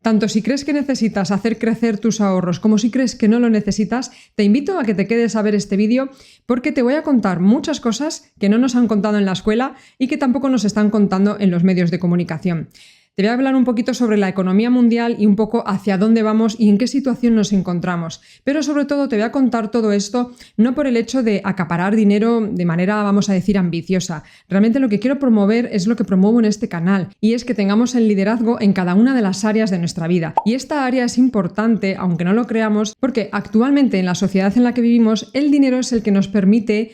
Tanto si crees que necesitas hacer crecer tus ahorros como si crees que no lo necesitas, te invito a que te quedes a ver este vídeo porque te voy a contar muchas cosas que no nos han contado en la escuela y que tampoco nos están contando en los medios de comunicación. Te voy a hablar un poquito sobre la economía mundial y un poco hacia dónde vamos y en qué situación nos encontramos. Pero sobre todo te voy a contar todo esto no por el hecho de acaparar dinero de manera, vamos a decir, ambiciosa. Realmente lo que quiero promover es lo que promuevo en este canal y es que tengamos el liderazgo en cada una de las áreas de nuestra vida. Y esta área es importante, aunque no lo creamos, porque actualmente en la sociedad en la que vivimos el dinero es el que nos permite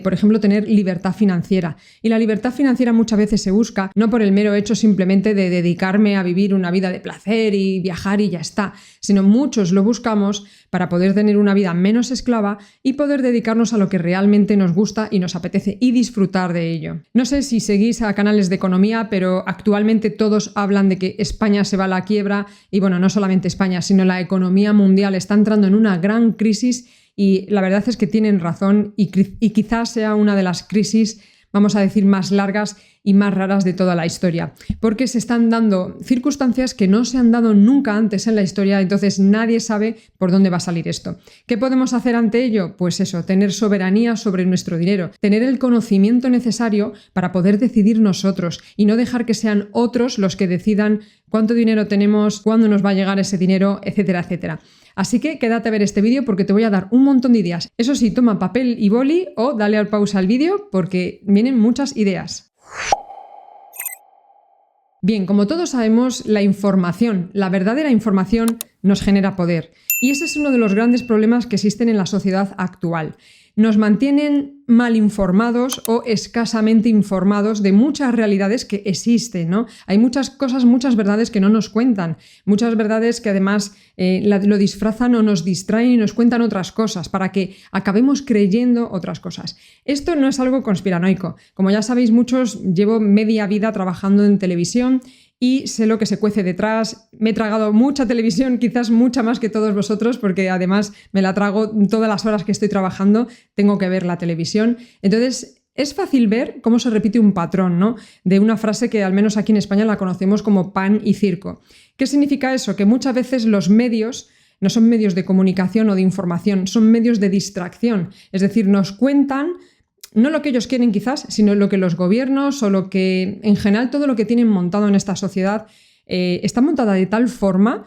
por ejemplo, tener libertad financiera. Y la libertad financiera muchas veces se busca no por el mero hecho simplemente de dedicarme a vivir una vida de placer y viajar y ya está, sino muchos lo buscamos para poder tener una vida menos esclava y poder dedicarnos a lo que realmente nos gusta y nos apetece y disfrutar de ello. No sé si seguís a canales de economía, pero actualmente todos hablan de que España se va a la quiebra y bueno, no solamente España, sino la economía mundial está entrando en una gran crisis. Y la verdad es que tienen razón y quizás sea una de las crisis, vamos a decir, más largas y más raras de toda la historia, porque se están dando circunstancias que no se han dado nunca antes en la historia, entonces nadie sabe por dónde va a salir esto. ¿Qué podemos hacer ante ello? Pues eso, tener soberanía sobre nuestro dinero, tener el conocimiento necesario para poder decidir nosotros y no dejar que sean otros los que decidan cuánto dinero tenemos, cuándo nos va a llegar ese dinero, etcétera, etcétera. Así que quédate a ver este vídeo porque te voy a dar un montón de ideas. Eso sí, toma papel y boli o dale al pausa al vídeo porque vienen muchas ideas. Bien, como todos sabemos, la información, la verdadera información, nos genera poder. Y ese es uno de los grandes problemas que existen en la sociedad actual. Nos mantienen mal informados o escasamente informados de muchas realidades que existen, ¿no? Hay muchas cosas, muchas verdades que no nos cuentan, muchas verdades que además lo disfrazan o nos distraen y nos cuentan otras cosas para que acabemos creyendo otras cosas. Esto no es algo conspiranoico. Como ya sabéis muchos, llevo media vida trabajando en televisión y sé lo que se cuece detrás. Me he tragado mucha televisión, quizás mucha más que todos vosotros, porque además me la trago todas las horas que estoy trabajando, tengo que ver la televisión. Entonces, es fácil ver cómo se repite un patrón, ¿no? De una frase que al menos aquí en España la conocemos como pan y circo. ¿Qué significa eso? Que muchas veces los medios no son medios de comunicación o de información, son medios de distracción. Es decir, nos cuentan no lo que ellos quieren quizás, sino lo que los gobiernos o lo que, en general, todo lo que tienen montado en esta sociedad está montada de tal forma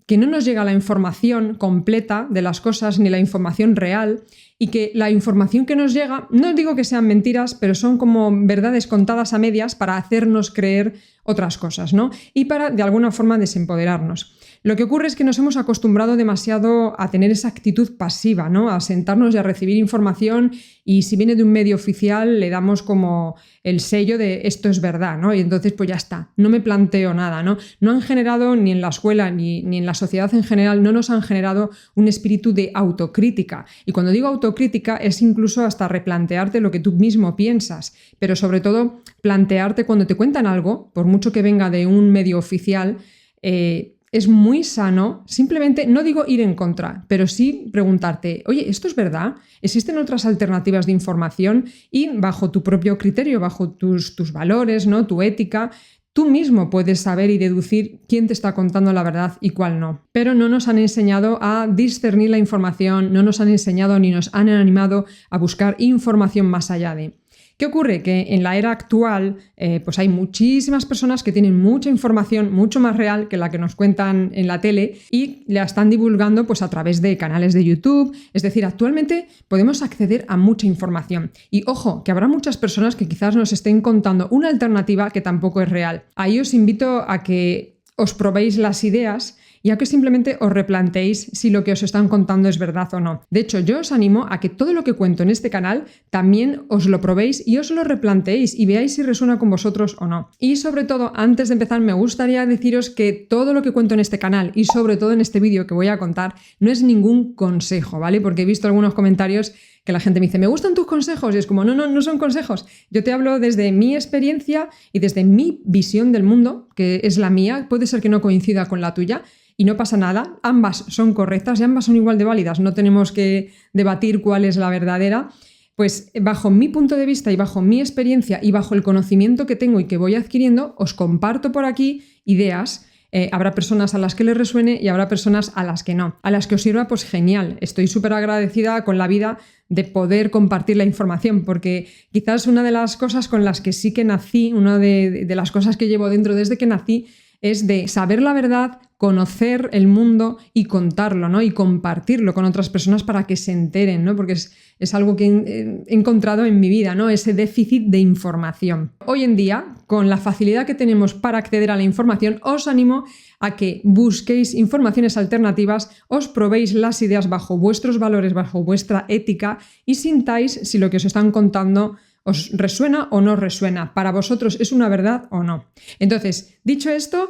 que no nos llega la información completa de las cosas ni la información real y que la información que nos llega, no digo que sean mentiras, pero son como verdades contadas a medias para hacernos creer otras cosas, ¿no? Y para, de alguna forma, desempoderarnos. Lo que ocurre es que nos hemos acostumbrado demasiado a tener esa actitud pasiva, ¿no? A sentarnos y a recibir información y si viene de un medio oficial le damos como el sello de esto es verdad, ¿no? Y entonces pues ya está, no me planteo nada, ¿no? No han generado ni en la escuela ni en la sociedad en general, no nos han generado un espíritu de autocrítica. Y cuando digo autocrítica es incluso hasta replantearte lo que tú mismo piensas, pero sobre todo plantearte cuando te cuentan algo, por mucho que venga de un medio oficial, es muy sano, simplemente, no digo ir en contra, pero sí preguntarte, oye, ¿esto es verdad? ¿Existen otras alternativas de información? Y bajo tu propio criterio, bajo tus valores, ¿no? Tu ética, tú mismo puedes saber y deducir quién te está contando la verdad y cuál no. Pero no nos han enseñado a discernir la información, no nos han enseñado ni nos han animado a buscar información más allá de. ¿Qué ocurre? Que en la era actual pues hay muchísimas personas que tienen mucha información, mucho más real que la que nos cuentan en la tele y la están divulgando pues, a través de canales de YouTube. Es decir, actualmente podemos acceder a mucha información. Y ojo, que habrá muchas personas que quizás nos estén contando una alternativa que tampoco es real. Ahí os invito a que os probéis las ideas y a que simplemente os replanteéis si lo que os están contando es verdad o no. De hecho, yo os animo a que todo lo que cuento en este canal también os lo probéis y os lo replanteéis y veáis si resuena con vosotros o no. Y sobre todo, antes de empezar, me gustaría deciros que todo lo que cuento en este canal y sobre todo en este vídeo que voy a contar no es ningún consejo, ¿vale? Porque he visto algunos comentarios que la gente me dice, me gustan tus consejos, y es como, no son consejos. Yo te hablo desde mi experiencia y desde mi visión del mundo, que es la mía, puede ser que no coincida con la tuya, y no pasa nada, ambas son correctas y ambas son igual de válidas, no tenemos que debatir cuál es la verdadera. Pues bajo mi punto de vista y bajo mi experiencia y bajo el conocimiento que tengo y que voy adquiriendo, os comparto por aquí ideas Habrá personas a las que les resuene y habrá personas a las que no. A las que os sirva, pues genial. Estoy súper agradecida con la vida de poder compartir la información, porque quizás una de las cosas con las que sí que nací, una de las cosas que llevo dentro desde que nací, es de saber la verdad, conocer el mundo y contarlo, ¿no? Y compartirlo con otras personas para que se enteren, ¿no? Porque es algo que he encontrado en mi vida, ¿no? Ese déficit de información. Hoy en día, con la facilidad que tenemos para acceder a la información, os animo a que busquéis informaciones alternativas, os probéis las ideas bajo vuestros valores, bajo vuestra ética y sintáis si lo que os están contando ¿os resuena o no resuena? ¿Para vosotros es una verdad o no? Entonces, dicho esto,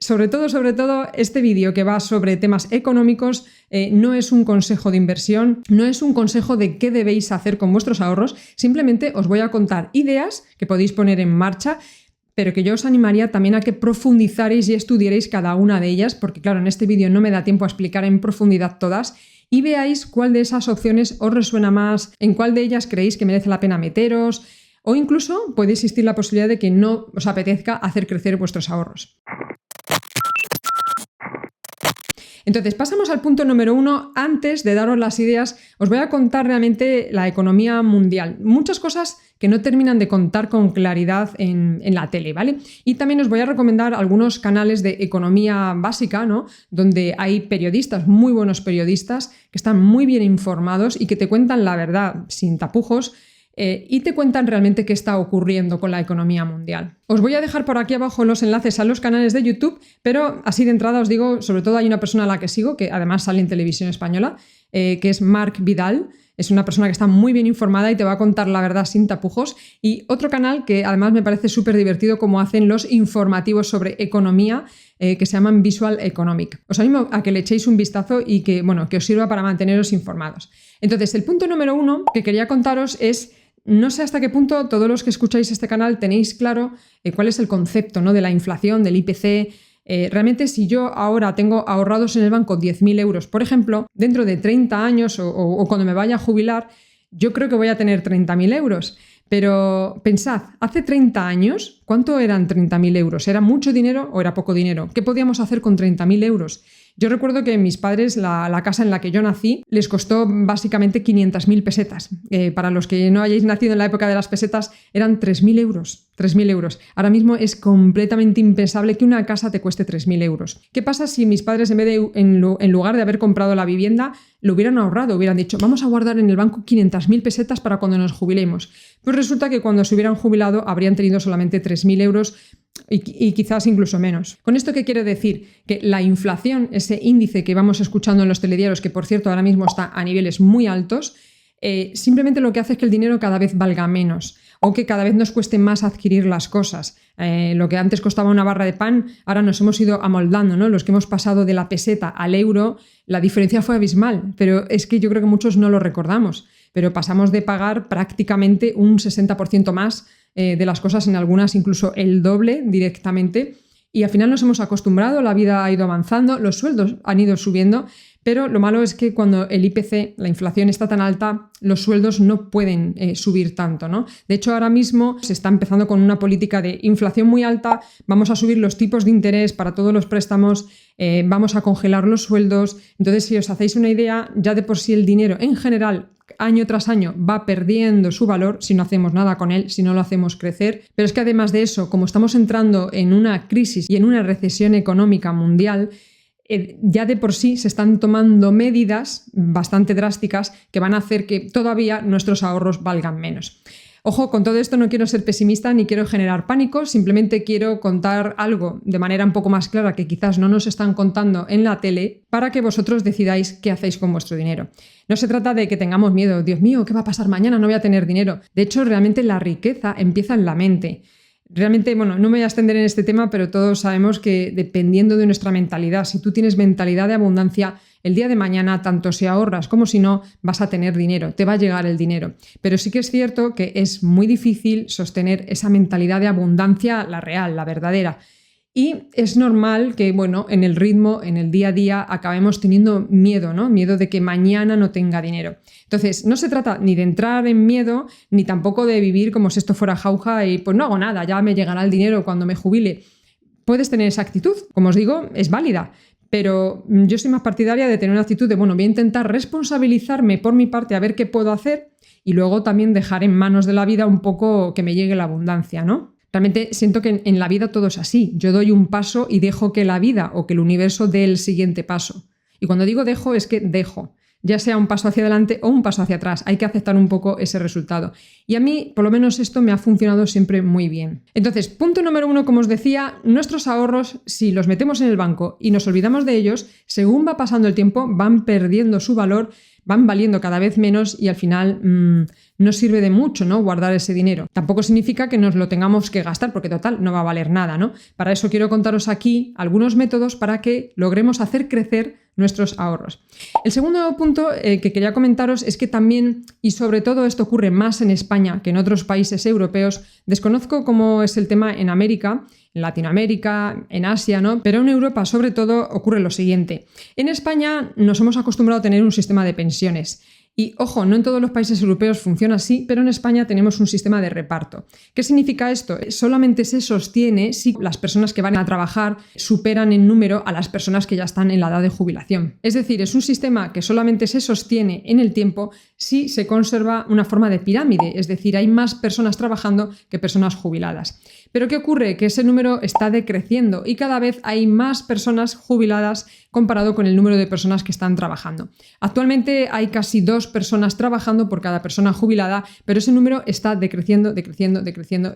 sobre todo, este vídeo que va sobre temas económicos no es un consejo de inversión, no es un consejo de qué debéis hacer con vuestros ahorros, simplemente os voy a contar ideas que podéis poner en marcha, pero que yo os animaría también a que profundizaréis y estudiaréis cada una de ellas, porque claro, en este vídeo no me da tiempo a explicar en profundidad todas, y veáis cuál de esas opciones os resuena más, en cuál de ellas creéis que merece la pena meteros, o incluso puede existir la posibilidad de que no os apetezca hacer crecer vuestros ahorros. Entonces, pasamos al punto número 1. Antes de daros las ideas, os voy a contar realmente la economía mundial. Muchas cosas que no terminan de contar con claridad en la tele, ¿vale? Y también os voy a recomendar algunos canales de economía básica, ¿no? Donde hay periodistas, muy buenos periodistas, que están muy bien informados y que te cuentan la verdad sin tapujos. Y te cuentan realmente qué está ocurriendo con la economía mundial. Os voy a dejar por aquí abajo los enlaces a los canales de YouTube, pero así de entrada os digo, sobre todo hay una persona a la que sigo, que además sale en televisión española, que es Marc Vidal. Es una persona que está muy bien informada y te va a contar la verdad sin tapujos. Y otro canal que además me parece súper divertido como hacen los informativos sobre economía, que se llaman Visual Economic. Os animo a que le echéis un vistazo y que os sirva para manteneros informados. Entonces, el punto número 1 que quería contaros es: no sé hasta qué punto todos los que escucháis este canal tenéis claro cuál es el concepto, ¿no? De la inflación, del IPC. Realmente, si yo ahora tengo ahorrados en el banco 10.000 euros, por ejemplo, dentro de 30 años o cuando me vaya a jubilar, yo creo que voy a tener 30.000 euros. Pero pensad, hace 30 años, ¿cuánto eran 30.000 euros? ¿Era mucho dinero o era poco dinero? ¿Qué podíamos hacer con 30.000 euros? Yo recuerdo que mis padres, la casa en la que yo nací, les costó básicamente 500.000 pesetas. Para los que no hayáis nacido en la época de las pesetas, eran 3.000 euros. 3.000 euros. Ahora mismo es completamente impensable que una casa te cueste 3.000 euros. ¿Qué pasa si mis padres, en lugar de haber comprado la vivienda, lo hubieran ahorrado? Hubieran dicho, vamos a guardar en el banco 500.000 pesetas para cuando nos jubilemos. Pues resulta que cuando se hubieran jubilado habrían tenido solamente 3.000 euros y quizás incluso menos. ¿Con esto qué quiero decir? Que la inflación, ese índice que vamos escuchando en los telediarios, que por cierto ahora mismo está a niveles muy altos, simplemente lo que hace es que el dinero cada vez valga menos o que cada vez nos cueste más adquirir las cosas. Lo que antes costaba una barra de pan, ahora nos hemos ido amoldando, ¿no? Los que hemos pasado de la peseta al euro, la diferencia fue abismal, pero es que yo creo que muchos no lo recordamos. Pero pasamos de pagar prácticamente un 60% más de las cosas, en algunas incluso el doble directamente, y al final nos hemos acostumbrado, la vida ha ido avanzando, los sueldos han ido subiendo, pero lo malo es que cuando el IPC, la inflación está tan alta, los sueldos no pueden subir tanto, ¿no? De hecho, ahora mismo se está empezando con una política de inflación muy alta, vamos a subir los tipos de interés para todos los préstamos, vamos a congelar los sueldos. Entonces, si os hacéis una idea, ya de por sí el dinero en general año tras año va perdiendo su valor si no hacemos nada con él, si no lo hacemos crecer. Pero es que además de eso, como estamos entrando en una crisis y en una recesión económica mundial, ya de por sí se están tomando medidas bastante drásticas que van a hacer que todavía nuestros ahorros valgan menos. Ojo, con todo esto no quiero ser pesimista ni quiero generar pánico, simplemente quiero contar algo de manera un poco más clara que quizás no nos están contando en la tele para que vosotros decidáis qué hacéis con vuestro dinero. No se trata de que tengamos miedo, Dios mío, ¿qué va a pasar mañana? No voy a tener dinero. De hecho, realmente la riqueza empieza en la mente. Realmente, no me voy a extender en este tema, pero todos sabemos que dependiendo de nuestra mentalidad, si tú tienes mentalidad de abundancia, el día de mañana, tanto si ahorras como si no, vas a tener dinero, te va a llegar el dinero. Pero sí que es cierto que es muy difícil sostener esa mentalidad de abundancia, la real, la verdadera. Y es normal que, en el ritmo, en el día a día, acabemos teniendo miedo, ¿no? Miedo de que mañana no tenga dinero. Entonces, no se trata ni de entrar en miedo, ni tampoco de vivir como si esto fuera jauja y pues no hago nada, ya me llegará el dinero cuando me jubile. Puedes tener esa actitud, como os digo, es válida. Pero yo soy más partidaria de tener una actitud de, bueno, voy a intentar responsabilizarme por mi parte a ver qué puedo hacer y luego también dejar en manos de la vida un poco que me llegue la abundancia, ¿no? Realmente siento que en la vida todo es así. Yo doy un paso y dejo que la vida o que el universo dé el siguiente paso. Y cuando digo dejo, es que dejo. Ya sea un paso hacia adelante o un paso hacia atrás. Hay que aceptar un poco ese resultado. Y a mí, por lo menos, esto me ha funcionado siempre muy bien. Entonces, punto número 1, como os decía, nuestros ahorros, si los metemos en el banco y nos olvidamos de ellos, según va pasando el tiempo, van perdiendo su valor, van valiendo cada vez menos y al final no sirve de mucho, ¿no?, guardar ese dinero. Tampoco significa que nos lo tengamos que gastar, porque total, no va a valer nada, ¿no? Para eso quiero contaros aquí algunos métodos para que logremos hacer crecer nuestros ahorros. El segundo punto que quería comentaros es que también, y sobre todo esto ocurre más en España que en otros países europeos, desconozco cómo es el tema en América, en Latinoamérica, en Asia, ¿no? Pero en Europa, sobre todo, ocurre lo siguiente. En España nos hemos acostumbrado a tener un sistema de pensiones. Y, ojo, no en todos los países europeos funciona así, pero en España tenemos un sistema de reparto. ¿Qué significa esto? Solamente se sostiene si las personas que van a trabajar superan en número a las personas que ya están en la edad de jubilación. Es decir, es un sistema que solamente se sostiene en el tiempo si se conserva una forma de pirámide, es decir, hay más personas trabajando que personas jubiladas. Pero ¿qué ocurre? Que ese número está decreciendo y cada vez hay más personas jubiladas comparado con el número de personas que están trabajando. Actualmente hay casi 2 personas trabajando por cada persona jubilada, pero ese número está decreciendo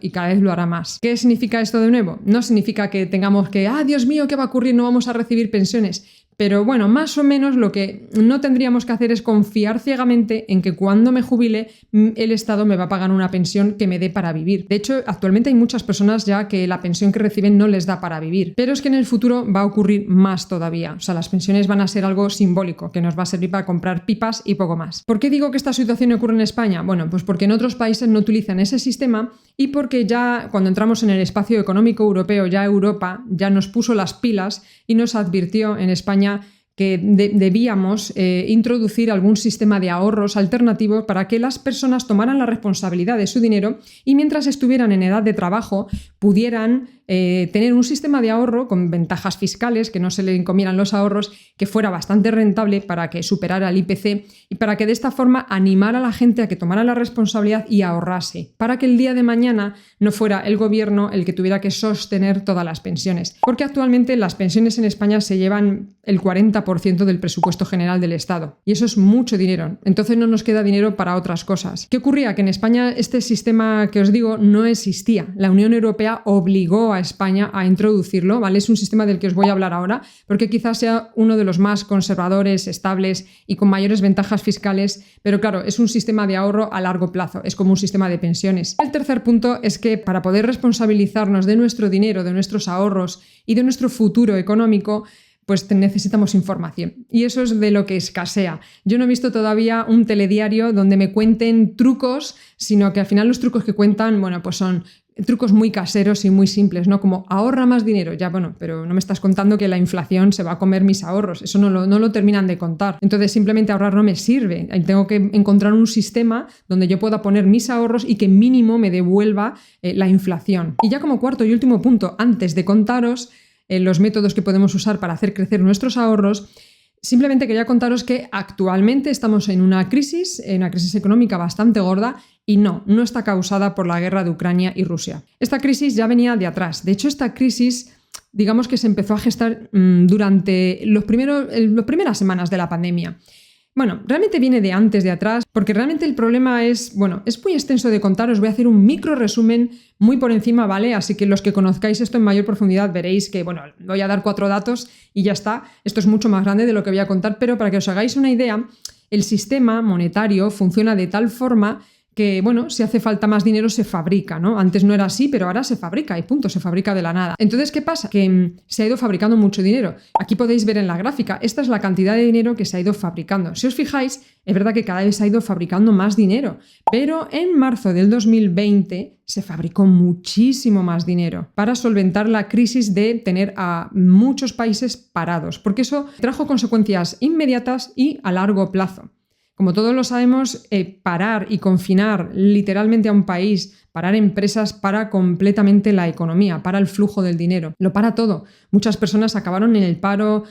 y cada vez lo hará más. ¿Qué significa esto de nuevo? No significa que tengamos que, Dios mío, ¿qué va a ocurrir? No vamos a recibir pensiones. Pero bueno, más o menos lo que no tendríamos que hacer es confiar ciegamente en que cuando me jubile el Estado me va a pagar una pensión que me dé para vivir. De hecho, actualmente hay muchas personas ya que la pensión que reciben no les da para vivir. Pero es que en el futuro va a ocurrir más todavía. O sea, las pensiones van a ser algo simbólico, que nos va a servir para comprar pipas y poco más. ¿Por qué digo que esta situación ocurre en España? Bueno, pues porque en otros países no utilizan ese sistema y porque ya cuando entramos en el espacio económico europeo, ya Europa ya nos puso las pilas y nos advirtió en España que debíamos introducir algún sistema de ahorros alternativo para que las personas tomaran la responsabilidad de su dinero y mientras estuvieran en edad de trabajo pudieran tener un sistema de ahorro con ventajas fiscales, que no se le comieran los ahorros, que fuera bastante rentable para que superara el IPC y para que de esta forma animara a la gente a que tomara la responsabilidad y ahorrase, para que el día de mañana no fuera el gobierno el que tuviera que sostener todas las pensiones. Porque actualmente las pensiones en España se llevan el 40% del presupuesto general del Estado y eso es mucho dinero. Entonces no nos queda dinero para otras cosas. ¿Qué ocurría? Que en España este sistema que os digo no existía. La Unión Europea obligó a España a introducirlo, ¿vale? Es un sistema del que os voy a hablar ahora porque quizás sea uno de los más conservadores, estables y con mayores ventajas fiscales, pero claro, es un sistema de ahorro a largo plazo, es como un sistema de pensiones. El tercer punto es que para poder responsabilizarnos de nuestro dinero, de nuestros ahorros y de nuestro futuro económico, pues necesitamos información. Y eso es de lo que escasea. Yo no he visto todavía un telediario donde me cuenten trucos, sino que al final los trucos que cuentan, bueno, pues son trucos muy caseros y muy simples, ¿no? Como ahorra más dinero. Ya, bueno, pero no me estás contando que la inflación se va a comer mis ahorros. Eso no lo terminan de contar. Entonces simplemente ahorrar no me sirve. Tengo que encontrar un sistema donde yo pueda poner mis ahorros y que mínimo me devuelva la inflación. Y ya como cuarto y último punto, antes de contaros los métodos que podemos usar para hacer crecer nuestros ahorros, simplemente quería contaros que actualmente estamos en una crisis económica bastante gorda y no está causada por la guerra de Ucrania y Rusia. Esta crisis ya venía de atrás. De hecho, esta crisis, digamos que se empezó a gestar durante las primeras semanas de la pandemia. Bueno, realmente viene de antes, de atrás, porque realmente el problema es muy extenso de contar. Os voy a hacer un micro resumen muy por encima, ¿vale? Así que los que conozcáis esto en mayor profundidad veréis que, voy a dar 4 datos y ya está. Esto es mucho más grande de lo que voy a contar, pero para que os hagáis una idea, el sistema monetario funciona de tal forma que, si hace falta más dinero se fabrica, ¿no? Antes no era así, pero ahora se fabrica y punto, se fabrica de la nada. Entonces, ¿qué pasa? Que se ha ido fabricando mucho dinero. Aquí podéis ver en la gráfica, esta es la cantidad de dinero que se ha ido fabricando. Si os fijáis, es verdad que cada vez se ha ido fabricando más dinero, pero en marzo del 2020 se fabricó muchísimo más dinero para solventar la crisis de tener a muchos países parados, porque eso trajo consecuencias inmediatas y a largo plazo. Como todos lo sabemos, parar y confinar literalmente a un país, parar empresas, para completamente la economía, para el flujo del dinero, lo para todo. Muchas personas acabaron en el paro,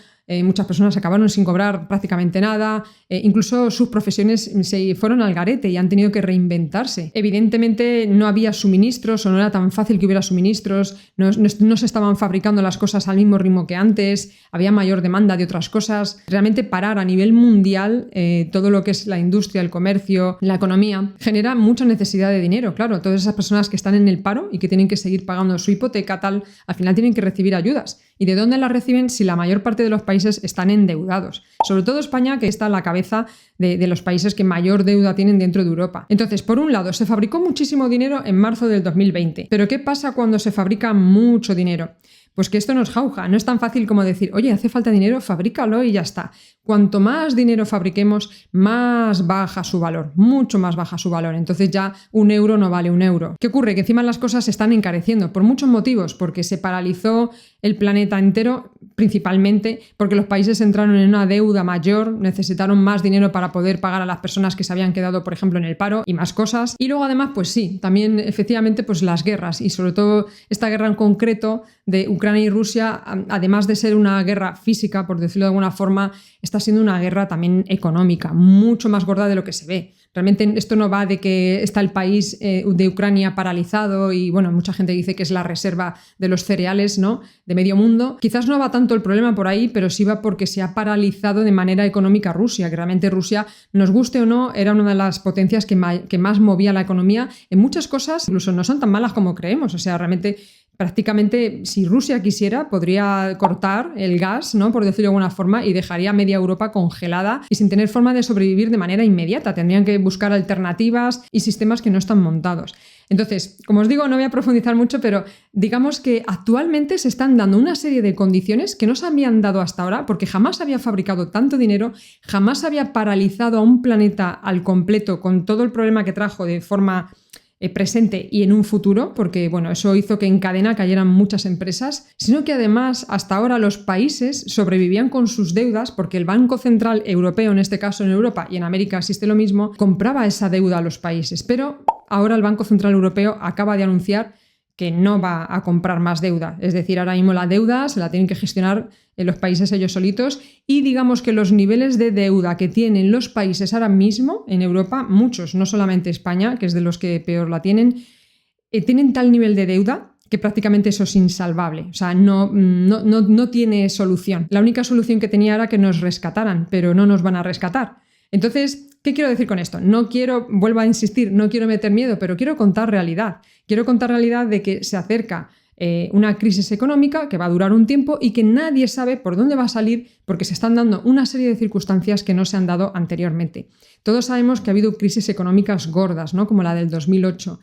muchas personas acabaron sin cobrar prácticamente nada, incluso sus profesiones se fueron al garete y han tenido que reinventarse. Evidentemente no había suministros o no era tan fácil que hubiera suministros, no se estaban fabricando las cosas al mismo ritmo que antes, había mayor demanda de otras cosas. Realmente parar a nivel mundial todo lo que es la industria, el comercio, la economía, genera mucha necesidad de dinero. Claro, todas esas personas que están en el paro y que tienen que seguir pagando su hipoteca, tal, al final tienen que recibir ayudas. ¿Y de dónde las reciben si la mayor parte de los países están endeudados? Sobre todo España, que está a la cabeza de los países que mayor deuda tienen dentro de Europa. Entonces, por un lado, se fabricó muchísimo dinero en marzo del 2020. ¿Pero qué pasa cuando se fabrica mucho dinero? Pues que esto no es jauja, no es tan fácil como decir, oye, hace falta dinero, fabrícalo y ya está. Cuanto más dinero fabriquemos, más baja su valor, mucho más baja su valor. Entonces ya un euro no vale un euro. ¿Qué ocurre? Que encima las cosas se están encareciendo por muchos motivos, porque se paralizó el planeta entero, principalmente porque los países entraron en una deuda mayor, necesitaron más dinero para poder pagar a las personas que se habían quedado, por ejemplo, en el paro y más cosas. Y luego además, pues sí, también efectivamente pues las guerras y sobre todo esta guerra en concreto de Ucrania y Rusia, además de ser una guerra física, por decirlo de alguna forma, está siendo una guerra también económica, mucho más gorda de lo que se ve. Realmente esto no va de que está el país de Ucrania paralizado y, bueno, mucha gente dice que es la reserva de los cereales, ¿no?, de medio mundo. Quizás no va tanto el problema por ahí, pero sí va porque se ha paralizado de manera económica Rusia, que realmente Rusia, nos guste o no, era una de las potencias que más movía la economía. En muchas cosas incluso no son tan malas como creemos, o sea, realmente prácticamente, si Rusia quisiera, podría cortar el gas, ¿no?, por decirlo de alguna forma, y dejaría media Europa congelada y sin tener forma de sobrevivir de manera inmediata. Tendrían que buscar alternativas y sistemas que no están montados. Entonces, como os digo, no voy a profundizar mucho, pero digamos que actualmente se están dando una serie de condiciones que no se habían dado hasta ahora, porque jamás había fabricado tanto dinero, jamás había paralizado a un planeta al completo con todo el problema que trajo de forma presente y en un futuro, porque bueno, eso hizo que en cadena cayeran muchas empresas, sino que además hasta ahora los países sobrevivían con sus deudas porque el Banco Central Europeo, en este caso en Europa y en América existe lo mismo, compraba esa deuda a los países, pero ahora el Banco Central Europeo acaba de anunciar que no va a comprar más deuda, es decir, ahora mismo la deuda se la tienen que gestionar en los países ellos solitos y digamos que los niveles de deuda que tienen los países ahora mismo en Europa, muchos, no solamente España, que es de los que peor la tienen tal nivel de deuda que prácticamente eso es insalvable, o sea, no tiene solución. La única solución que tenía era que nos rescataran, pero no nos van a rescatar. Entonces, ¿qué quiero decir con esto? Vuelvo a insistir, no quiero meter miedo, pero quiero contar realidad. Quiero contar realidad de que se acerca una crisis económica que va a durar un tiempo y que nadie sabe por dónde va a salir porque se están dando una serie de circunstancias que no se han dado anteriormente. Todos sabemos que ha habido crisis económicas gordas, ¿no?, como la del 2008.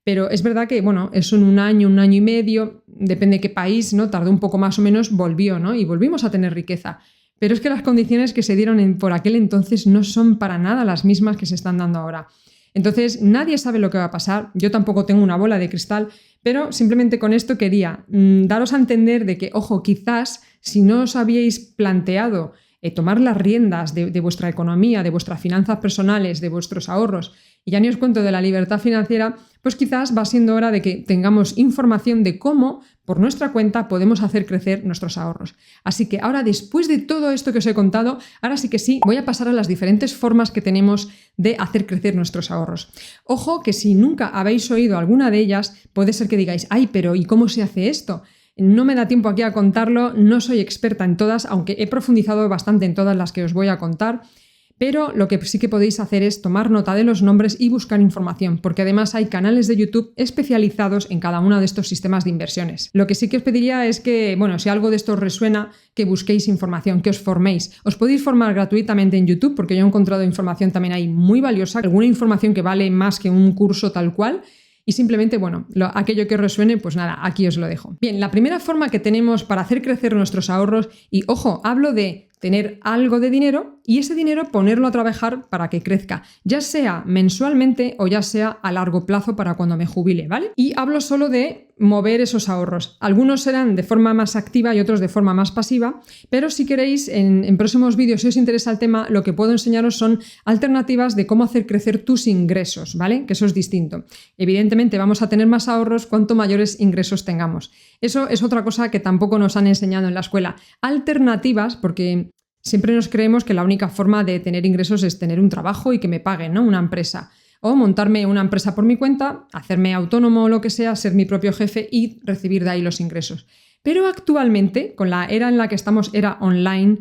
Pero es verdad que, bueno, eso en un año y medio, depende de qué país, ¿no?, tardó un poco más o menos, volvió, ¿no?, y volvimos a tener riqueza. Pero es que las condiciones que se dieron por aquel entonces no son para nada las mismas que se están dando ahora. Entonces, nadie sabe lo que va a pasar, yo tampoco tengo una bola de cristal, pero simplemente con esto quería daros a entender de que, ojo, quizás si no os habíais planteado tomar las riendas de vuestra economía, de vuestras finanzas personales, de vuestros ahorros, y ya ni os cuento de la libertad financiera, pues quizás va siendo hora de que tengamos información de cómo, por nuestra cuenta, podemos hacer crecer nuestros ahorros. Así que ahora, después de todo esto que os he contado, ahora sí que sí, voy a pasar a las diferentes formas que tenemos de hacer crecer nuestros ahorros. Ojo que si nunca habéis oído alguna de ellas, puede ser que digáis, ay, pero ¿y cómo se hace esto? No me da tiempo aquí a contarlo, no soy experta en todas, aunque he profundizado bastante en todas las que os voy a contar. Pero lo que sí que podéis hacer es tomar nota de los nombres y buscar información, porque además hay canales de YouTube especializados en cada uno de estos sistemas de inversiones. Lo que sí que os pediría es que, bueno, si algo de esto os resuena, que busquéis información, que os forméis. Os podéis formar gratuitamente en YouTube, porque yo he encontrado información también ahí muy valiosa, alguna información que vale más que un curso tal cual. Y simplemente, bueno, aquello que os resuene, pues nada, aquí os lo dejo. Bien, la primera forma que tenemos para hacer crecer nuestros ahorros, y ojo, hablo de tener algo de dinero y ese dinero ponerlo a trabajar para que crezca, ya sea mensualmente o ya sea a largo plazo para cuando me jubile, ¿vale? Y hablo solo de mover esos ahorros. Algunos serán de forma más activa y otros de forma más pasiva, pero si queréis, en próximos vídeos, si os interesa el tema, lo que puedo enseñaros son alternativas de cómo hacer crecer tus ingresos, ¿vale? Que eso es distinto. Evidentemente vamos a tener más ahorros cuanto mayores ingresos tengamos. Eso es otra cosa que tampoco nos han enseñado en la escuela. Alternativas, porque siempre nos creemos que la única forma de tener ingresos es tener un trabajo y que me paguen, ¿no? Una empresa. O montarme una empresa por mi cuenta, hacerme autónomo o lo que sea, ser mi propio jefe y recibir de ahí los ingresos. Pero actualmente, con la era en la que estamos, era online,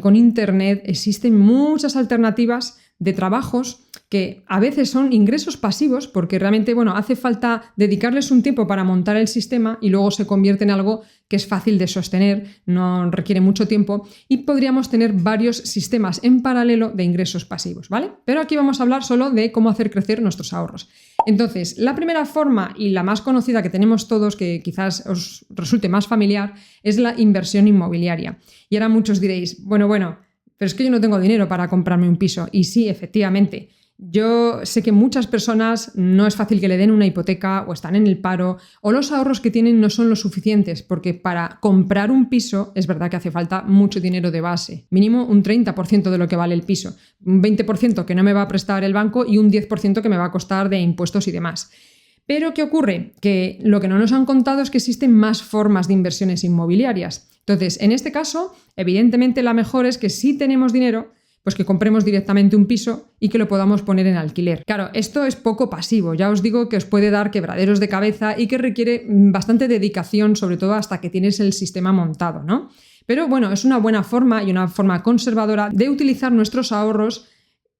con internet, existen muchas alternativas de trabajos que a veces son ingresos pasivos porque realmente, bueno, hace falta dedicarles un tiempo para montar el sistema y luego se convierte en algo que es fácil de sostener, no requiere mucho tiempo y podríamos tener varios sistemas en paralelo de ingresos pasivos, ¿vale? Pero aquí vamos a hablar solo de cómo hacer crecer nuestros ahorros. Entonces, la primera forma y la más conocida que tenemos todos, que quizás os resulte más familiar, es la inversión inmobiliaria. Y ahora muchos diréis, bueno, pero es que yo no tengo dinero para comprarme un piso. Y sí, efectivamente, yo sé que muchas personas no es fácil que le den una hipoteca o están en el paro o los ahorros que tienen no son los suficientes porque para comprar un piso es verdad que hace falta mucho dinero de base, mínimo un 30% de lo que vale el piso, un 20% que no me va a prestar el banco y un 10% que me va a costar de impuestos y demás. Pero ¿qué ocurre? Que lo que no nos han contado es que existen más formas de inversiones inmobiliarias. Entonces, en este caso, evidentemente la mejor es que si tenemos dinero, pues que compremos directamente un piso y que lo podamos poner en alquiler. Claro, esto es poco pasivo, ya os digo que os puede dar quebraderos de cabeza y que requiere bastante dedicación, sobre todo hasta que tienes el sistema montado, ¿no? Pero bueno, es una buena forma y una forma conservadora de utilizar nuestros ahorros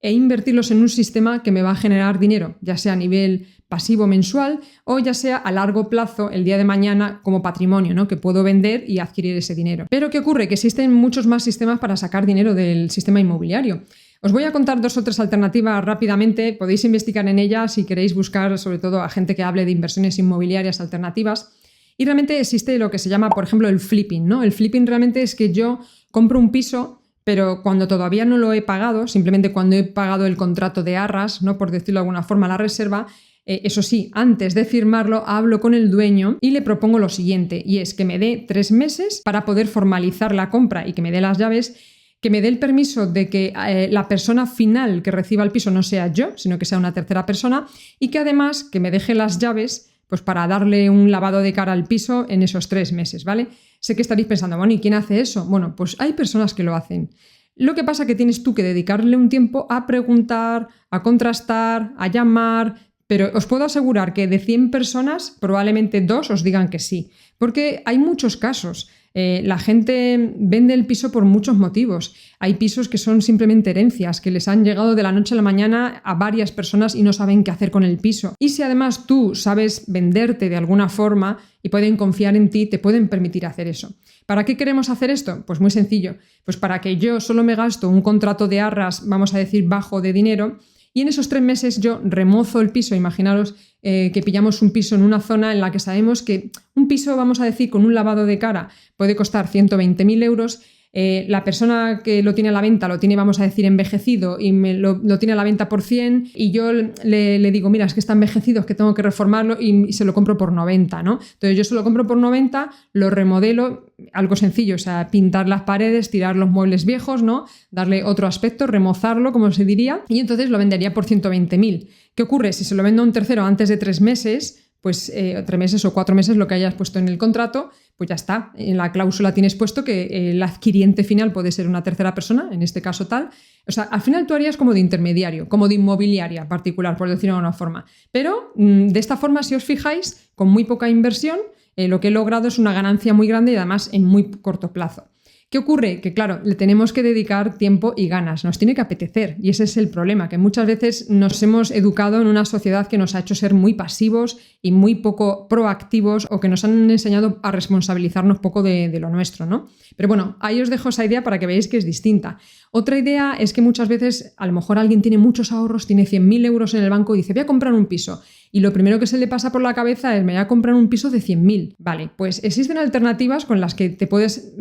e invertirlos en un sistema que me va a generar dinero, ya sea a nivel pasivo mensual o ya sea a largo plazo el día de mañana como patrimonio, ¿no? Que puedo vender y adquirir ese dinero. Pero ¿qué ocurre? Que existen muchos más sistemas para sacar dinero del sistema inmobiliario. Os voy a contar 2 o 3 alternativas rápidamente, podéis investigar en ellas si queréis buscar sobre todo a gente que hable de inversiones inmobiliarias alternativas. Y realmente existe lo que se llama, por ejemplo, el flipping, ¿no? El flipping realmente es que yo compro un piso, pero cuando todavía no lo he pagado, simplemente cuando he pagado el contrato de arras, ¿no? Por decirlo de alguna forma, la reserva, eso sí, antes de firmarlo hablo con el dueño y le propongo lo siguiente, y es que me dé 3 meses para poder formalizar la compra y que me dé las llaves, que me dé el permiso de que la persona final que reciba el piso no sea yo, sino que sea una tercera persona, y que además que me deje las llaves pues para darle un lavado de cara al piso en esos 3 meses, ¿vale? Sé que estaréis pensando, bueno, ¿y quién hace eso? Bueno, pues hay personas que lo hacen. Lo que pasa es que tienes tú que dedicarle un tiempo a preguntar, a contrastar, a llamar, pero os puedo asegurar que de 100 personas probablemente 2 os digan que sí, porque hay muchos casos. La gente vende el piso por muchos motivos. Hay pisos que son simplemente herencias, que les han llegado de la noche a la mañana a varias personas y no saben qué hacer con el piso. Y si además tú sabes venderte de alguna forma y pueden confiar en ti, te pueden permitir hacer eso. ¿Para qué queremos hacer esto? Pues muy sencillo. Pues para que yo solo me gasto un contrato de arras, vamos a decir, bajo de dinero, y en esos 3 meses yo remozo el piso. Imaginaros que pillamos un piso en una zona en la que sabemos que un piso, vamos a decir, con un lavado de cara puede costar 120.000 euros. La persona que lo tiene a la venta lo tiene, vamos a decir, envejecido y lo tiene a la venta por 100 y yo le digo, mira, es que está envejecido, es que tengo que reformarlo y se lo compro por 90, ¿no? Entonces yo se lo compro por 90, lo remodelo, algo sencillo, o sea, pintar las paredes, tirar los muebles viejos, ¿no? Darle otro aspecto, remozarlo, como se diría, y entonces lo vendería por 120.000. ¿Qué ocurre? Si se lo vendo a un tercero antes de 3 meses, pues 3 meses o 4 meses, lo que hayas puesto en el contrato, pues ya está. En la cláusula tienes puesto que el adquiriente final puede ser una tercera persona, en este caso tal. O sea, al final tú harías como de intermediario, como de inmobiliaria particular, por decirlo de alguna forma. Pero de esta forma, si os fijáis, con muy poca inversión, lo que he logrado es una ganancia muy grande y además en muy corto plazo. ¿Qué ocurre? Que claro, le tenemos que dedicar tiempo y ganas, nos tiene que apetecer y ese es el problema, que muchas veces nos hemos educado en una sociedad que nos ha hecho ser muy pasivos y muy poco proactivos o que nos han enseñado a responsabilizarnos poco de lo nuestro, ¿no? Pero bueno, ahí os dejo esa idea para que veáis que es distinta. Otra idea es que muchas veces a lo mejor alguien tiene muchos ahorros, tiene 100.000 euros en el banco y dice voy a comprar un piso. Y lo primero que se le pasa por la cabeza es me voy a comprar un piso de 100.000. Vale, pues existen alternativas con las que te puedes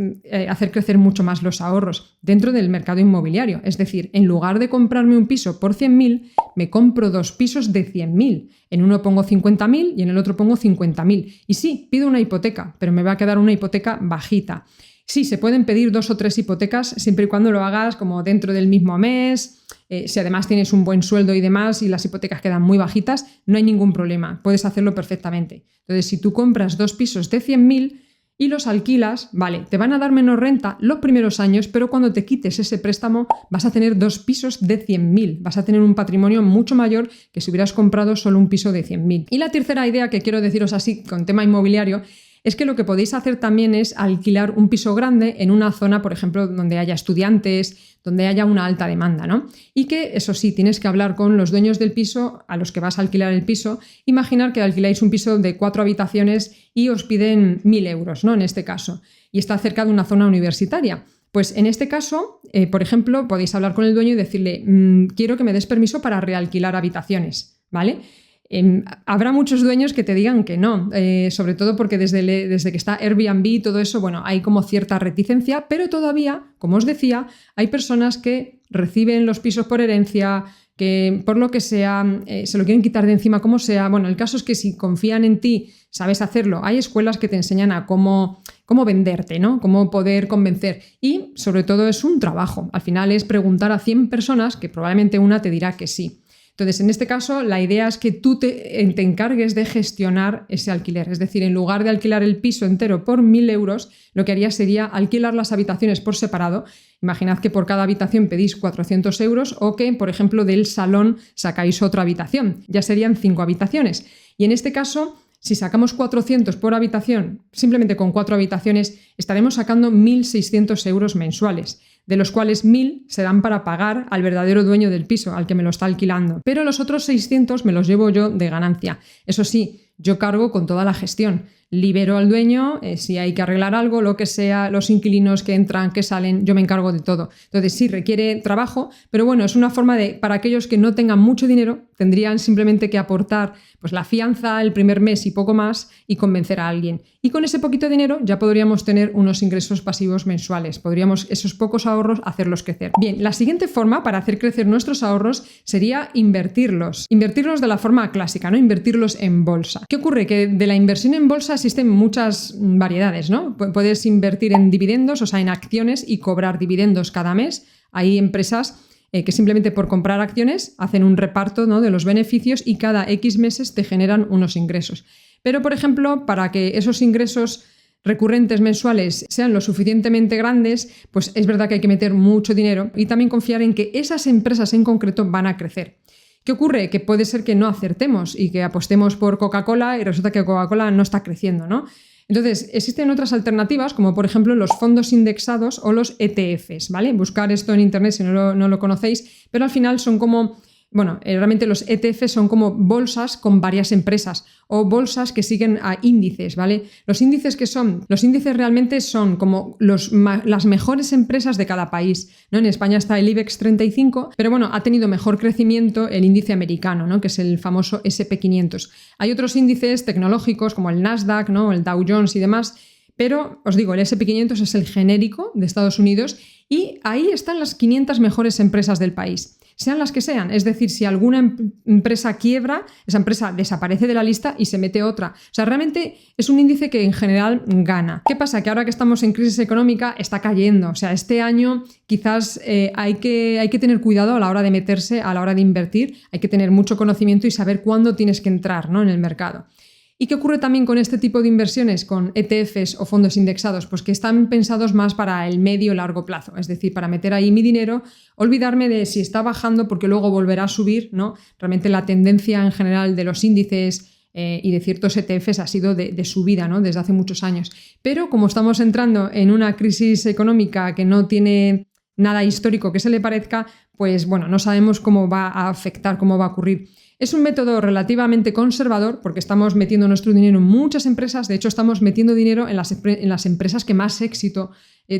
hacer crecer mucho más los ahorros dentro del mercado inmobiliario. Es decir, en lugar de comprarme un piso por 100.000, me compro 2 pisos de 100.000. En uno pongo 50.000 y en el otro pongo 50.000. Y sí, pido una hipoteca, pero me va a quedar una hipoteca bajita. Sí, se pueden pedir 2 o 3 hipotecas siempre y cuando lo hagas como dentro del mismo mes. Si además tienes un buen sueldo y demás y las hipotecas quedan muy bajitas, no hay ningún problema, puedes hacerlo perfectamente. Entonces, si tú compras 2 pisos de 100.000 y los alquilas, vale, te van a dar menos renta los primeros años, pero cuando te quites ese préstamo vas a tener 2 pisos de 100.000, vas a tener un patrimonio mucho mayor que si hubieras comprado solo un piso de 100.000. Y la tercera idea que quiero deciros así con tema inmobiliario es que lo que podéis hacer también es alquilar un piso grande en una zona, por ejemplo, donde haya estudiantes, donde haya una alta demanda, ¿no? Y que, eso sí, tienes que hablar con los dueños del piso a los que vas a alquilar el piso. Imaginar que alquiláis un piso de 4 habitaciones y os piden 1.000 euros, ¿no? En este caso, y está cerca de una zona universitaria. Pues en este caso, por ejemplo, podéis hablar con el dueño y decirle quiero que me des permiso para realquilar habitaciones, ¿vale? Habrá muchos dueños que te digan que no, sobre todo porque desde que está Airbnb y todo eso, bueno, hay como cierta reticencia, pero todavía, como os decía, hay personas que reciben los pisos por herencia, que por lo que sea, se lo quieren quitar de encima como sea. Bueno, el caso es que si confían en ti, sabes hacerlo. Hay escuelas que te enseñan a cómo venderte, ¿no? Cómo poder convencer. Y sobre todo es un trabajo. Al final es preguntar a 100 personas que probablemente una te dirá que sí. Entonces, en este caso, la idea es que tú te encargues de gestionar ese alquiler. Es decir, en lugar de alquilar el piso entero por 1.000 euros, lo que harías sería alquilar las habitaciones por separado. Imaginad que por cada habitación pedís 400 euros o que, por ejemplo, del salón sacáis otra habitación. Ya serían 5 habitaciones. Y en este caso, si sacamos 400 por habitación, simplemente con 4 habitaciones, estaremos sacando 1.600 euros mensuales, de los cuales 1.000 se dan para pagar al verdadero dueño del piso, al que me lo está alquilando. Pero los otros 600 me los llevo yo de ganancia. Eso sí, yo cargo con toda la gestión. Libero al dueño, si hay que arreglar algo, lo que sea, los inquilinos que entran, que salen, yo me encargo de todo. Entonces sí, requiere trabajo, pero bueno, es una forma de, para aquellos que no tengan mucho dinero, tendrían simplemente que aportar pues, la fianza el primer mes y poco más y convencer a alguien. Y con ese poquito dinero ya podríamos tener unos ingresos pasivos mensuales. Podríamos esos pocos ahorros hacerlos crecer. Bien, la siguiente forma para hacer crecer nuestros ahorros sería invertirlos. Invertirlos de la forma clásica, ¿no? Invertirlos en bolsa. ¿Qué ocurre? Que de la inversión en bolsa existen muchas variedades, ¿no? Puedes invertir en dividendos, o sea, en acciones y cobrar dividendos cada mes. Hay empresas que simplemente por comprar acciones hacen un reparto, ¿no? de los beneficios y cada X meses te generan unos ingresos. Pero, por ejemplo, para que esos ingresos recurrentes mensuales sean lo suficientemente grandes, pues es verdad que hay que meter mucho dinero y también confiar en que esas empresas en concreto van a crecer. ¿Qué ocurre? Que puede ser que no acertemos y que apostemos por Coca-Cola y resulta que Coca-Cola no está creciendo, ¿no? Entonces, existen otras alternativas, como por ejemplo los fondos indexados o los ETFs, ¿vale? Buscar esto en internet si no lo conocéis, pero al final son como, bueno, realmente los ETFs son como bolsas con varias empresas o bolsas que siguen a índices, ¿vale? Los índices realmente son como las mejores empresas de cada país, ¿no? En España está el IBEX 35, pero bueno, ha tenido mejor crecimiento el índice americano, ¿no? Que es el famoso SP500. Hay otros índices tecnológicos como el Nasdaq, ¿no? El Dow Jones y demás, pero os digo, el SP500 es el genérico de Estados Unidos y ahí están las 500 mejores empresas del país. Sean las que sean, es decir, si alguna empresa quiebra, esa empresa desaparece de la lista y se mete otra. O sea, realmente es un índice que en general gana. ¿Qué pasa? Que ahora que estamos en crisis económica está cayendo. O sea, este año quizás hay que tener cuidado a la hora de meterse, a la hora de invertir. Hay que tener mucho conocimiento y saber cuándo tienes que entrar, ¿no? en el mercado. ¿Y qué ocurre también con este tipo de inversiones, con ETFs o fondos indexados? Pues que están pensados más para el medio y largo plazo, es decir, para meter ahí mi dinero, olvidarme de si está bajando porque luego volverá a subir, ¿no? Realmente la tendencia en general de los índices y de ciertos ETFs ha sido de subida, ¿no? Desde hace muchos años. Pero como estamos entrando en una crisis económica que no tiene nada histórico que se le parezca, pues bueno, no sabemos cómo va a afectar, cómo va a ocurrir. Es un método relativamente conservador porque estamos metiendo nuestro dinero en muchas empresas. De hecho, estamos metiendo dinero en las empresas que más éxito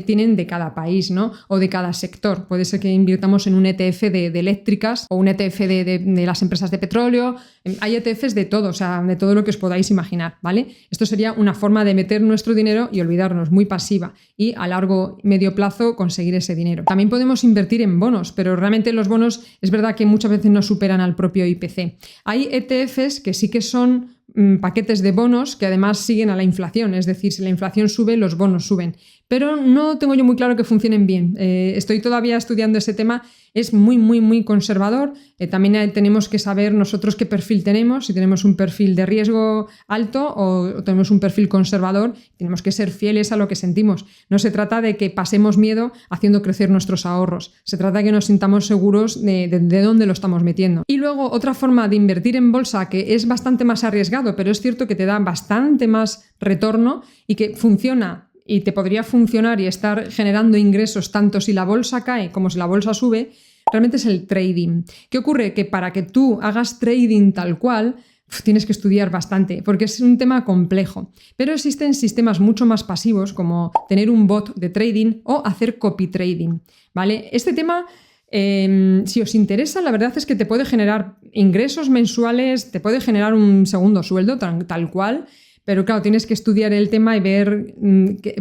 tienen de cada país, ¿no? O de cada sector. Puede ser que invirtamos en un ETF de eléctricas o un ETF de las empresas de petróleo. Hay ETFs de todo, o sea, de todo lo que os podáis imaginar, ¿vale? Esto sería una forma de meter nuestro dinero y olvidarnos, muy pasiva, y a largo y medio plazo conseguir ese dinero. También podemos invertir en bonos, pero realmente los bonos es verdad que muchas veces no superan al propio IPC. Hay ETFs que sí que son paquetes de bonos que además siguen a la inflación, es decir, si la inflación sube, los bonos suben. Pero no tengo yo muy claro que funcionen bien. Estoy todavía estudiando ese tema. Es muy, muy, muy conservador. También tenemos que saber nosotros qué perfil tenemos, si tenemos un perfil de riesgo alto o tenemos un perfil conservador. Tenemos que ser fieles a lo que sentimos. No se trata de que pasemos miedo haciendo crecer nuestros ahorros. Se trata de que nos sintamos seguros de dónde lo estamos metiendo. Y luego otra forma de invertir en bolsa que es bastante más arriesgado, pero es cierto que te da bastante más retorno y que funciona y te podría funcionar y estar generando ingresos tanto si la bolsa cae como si la bolsa sube, realmente es el trading. ¿Qué ocurre? Que para que tú hagas trading tal cual, tienes que estudiar bastante, porque es un tema complejo. Pero existen sistemas mucho más pasivos, como tener un bot de trading o hacer copy trading, ¿vale? Este tema, si os interesa, la verdad es que te puede generar ingresos mensuales, te puede generar un segundo sueldo tal cual. Pero claro, tienes que estudiar el tema y ver,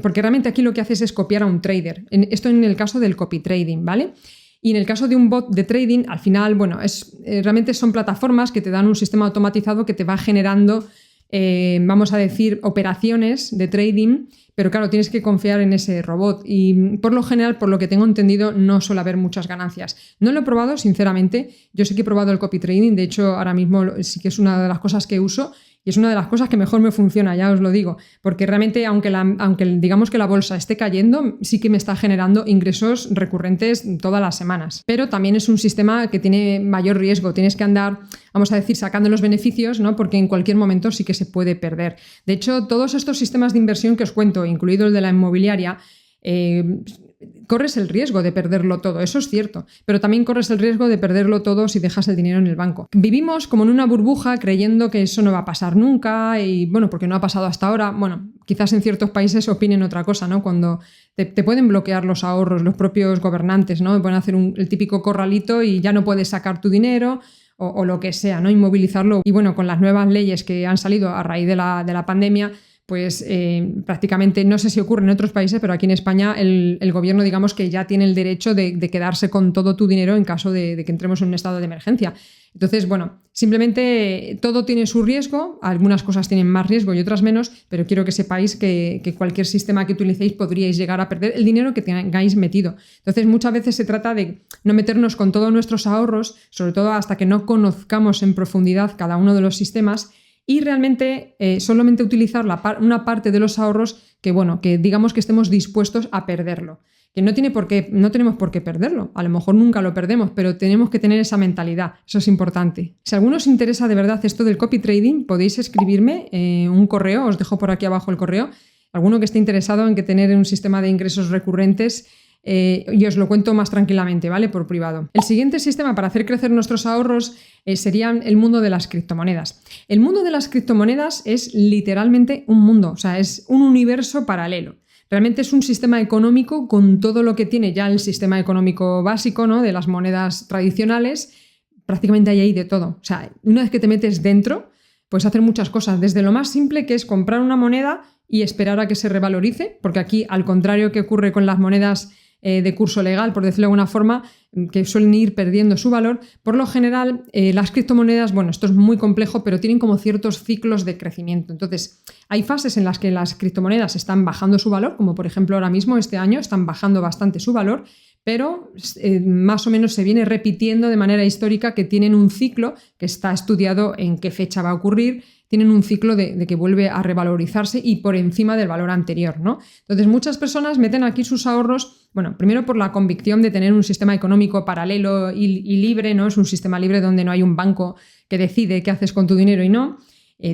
porque realmente aquí lo que haces es copiar a un trader. Esto en el caso del copy trading, ¿vale? Y en el caso de un bot de trading, al final, bueno, realmente son plataformas que te dan un sistema automatizado que te va generando, vamos a decir, operaciones de trading, pero claro, tienes que confiar en ese robot y por lo general, por lo que tengo entendido, no suele haber muchas ganancias. No lo he probado, sinceramente. Yo sí que he probado el copy trading, de hecho, ahora mismo sí que es una de las cosas que uso. Y es una de las cosas que mejor me funciona, ya os lo digo, porque realmente aunque digamos que la bolsa esté cayendo, sí que me está generando ingresos recurrentes todas las semanas. Pero también es un sistema que tiene mayor riesgo, tienes que andar, vamos a decir, sacando los beneficios, ¿no? Porque en cualquier momento sí que se puede perder. De hecho, todos estos sistemas de inversión que os cuento, incluido el de la inmobiliaria, corres el riesgo de perderlo todo, eso es cierto, pero también corres el riesgo de perderlo todo si dejas el dinero en el banco. Vivimos como en una burbuja creyendo que eso no va a pasar nunca y bueno, porque no ha pasado hasta ahora. Bueno, quizás en ciertos países opinen otra cosa, ¿no? Cuando te pueden bloquear los ahorros, los propios gobernantes, ¿no? Pueden hacer el típico corralito y ya no puedes sacar tu dinero o lo que sea, ¿no? Inmovilizarlo. Y bueno, con las nuevas leyes que han salido a raíz de la pandemia, pues prácticamente, no sé si ocurre en otros países, pero aquí en España el gobierno, digamos que ya tiene el derecho de quedarse con todo tu dinero en caso de que entremos en un estado de emergencia. Entonces, bueno, simplemente todo tiene su riesgo, algunas cosas tienen más riesgo y otras menos, pero quiero que sepáis que cualquier sistema que utilicéis podríais llegar a perder el dinero que tengáis metido. Entonces, muchas veces se trata de no meternos con todos nuestros ahorros, sobre todo hasta que no conozcamos en profundidad cada uno de los sistemas, y realmente solamente utilizar una parte de los ahorros que digamos que estemos dispuestos a perderlo. Que no tenemos por qué perderlo, a lo mejor nunca lo perdemos, pero tenemos que tener esa mentalidad, eso es importante. Si a alguno os interesa de verdad esto del copy trading, podéis escribirme un correo, os dejo por aquí abajo el correo, alguno que esté interesado en tener un sistema de ingresos recurrentes. Y os lo cuento más tranquilamente, ¿vale? Por privado. El siguiente sistema para hacer crecer nuestros ahorros sería el mundo de las criptomonedas. El mundo de las criptomonedas es literalmente un mundo, o sea, es un universo paralelo. Realmente es un sistema económico con todo lo que tiene ya el sistema económico básico, ¿no? De las monedas tradicionales. Prácticamente hay ahí de todo. O sea, una vez que te metes dentro, puedes hacer muchas cosas. Desde lo más simple, que es comprar una moneda y esperar a que se revalorice, porque aquí, al contrario que ocurre con las monedas de curso legal, por decirlo de alguna forma, que suelen ir perdiendo su valor. Por lo general, las criptomonedas, bueno, esto es muy complejo, pero tienen como ciertos ciclos de crecimiento. Entonces, hay fases en las que las criptomonedas están bajando su valor, como por ejemplo ahora mismo, este año, están bajando bastante su valor, pero más o menos se viene repitiendo de manera histórica que tienen un ciclo que está estudiado en qué fecha va a ocurrir, tienen un ciclo de que vuelve a revalorizarse y por encima del valor anterior, ¿no? Entonces, muchas personas meten aquí sus ahorros, bueno, primero por la convicción de tener un sistema económico paralelo y libre, ¿no? Es un sistema libre donde no hay un banco que decide qué haces con tu dinero y no.